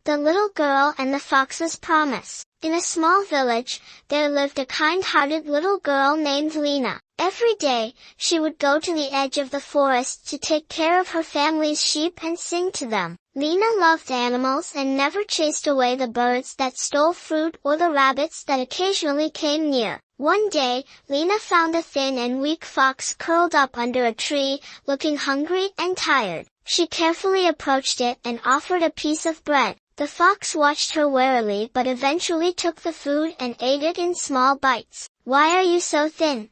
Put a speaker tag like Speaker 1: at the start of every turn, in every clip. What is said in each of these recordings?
Speaker 1: The Little Girl and the Fox's Promise. In a small village, there lived a kind-hearted little girl named Lena. Every day, she would go to the edge of the forest to take care of her family's sheep and sing to them. Lena loved animals and never chased away the birds that stole fruit or the rabbits that occasionally came near. One day, Lena found a thin and weak fox curled up under a tree, looking hungry and tired. She carefully approached it and offered a piece of bread. The fox watched her warily but eventually took the food and ate it in small bites. "Why are you so thin?"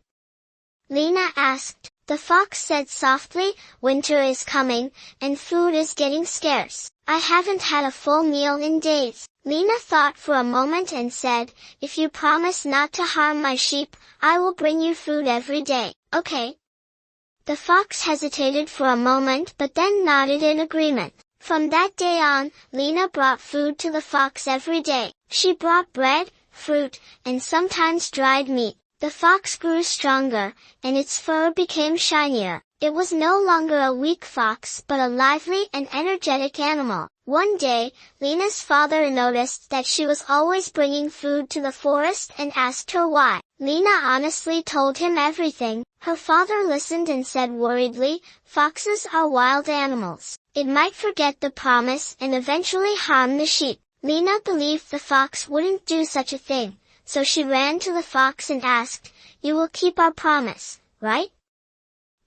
Speaker 1: Lena asked. The fox said softly, "Winter is coming, and food is getting scarce. I haven't had a full meal in days." Lena thought for a moment and said, "If you promise not to harm my sheep, I will bring you food every day." "Okay." The fox hesitated for a moment but then nodded in agreement. From that day on, Lena brought food to the fox every day. She brought bread, fruit, and sometimes dried meat. The fox grew stronger, and its fur became shinier. It was no longer a weak fox but a lively and energetic animal. One day, Lena's father noticed that she was always bringing food to the forest and asked her why. Lena honestly told him everything. Her father listened and said worriedly, "Foxes are wild animals. It might forget the promise and eventually harm the sheep." Lena believed the fox wouldn't do such a thing, so she ran to the fox and asked, "You will keep our promise, right?"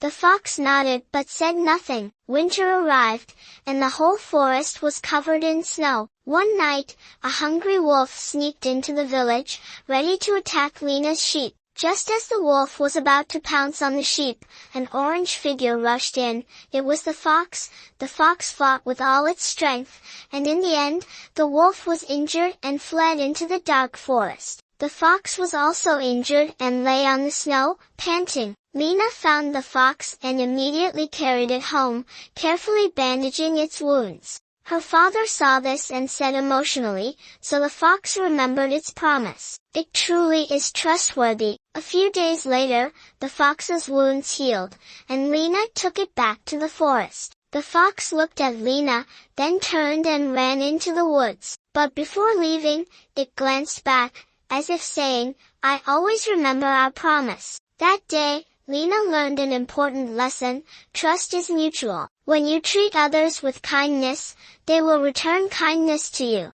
Speaker 1: The fox nodded but said nothing. Winter arrived, and the whole forest was covered in snow. One night, a hungry wolf sneaked into the village, ready to attack Lena's sheep. Just as the wolf was about to pounce on the sheep, an orange figure rushed in. It was the fox. The fox fought with all its strength, and in the end, the wolf was injured and fled into the dark forest. The fox was also injured and lay on the snow, panting. Lena found the fox and immediately carried it home, carefully bandaging its wounds. Her father saw this and said emotionally, "So the fox remembered its promise. It truly is trustworthy." A few days later, the fox's wounds healed, and Lena took it back to the forest. The fox looked at Lena, then turned and ran into the woods. But before leaving, it glanced back, as if saying, "I always remember our promise." That day, Lena learned an important lesson: trust is mutual. When you treat others with kindness, they will return kindness to you.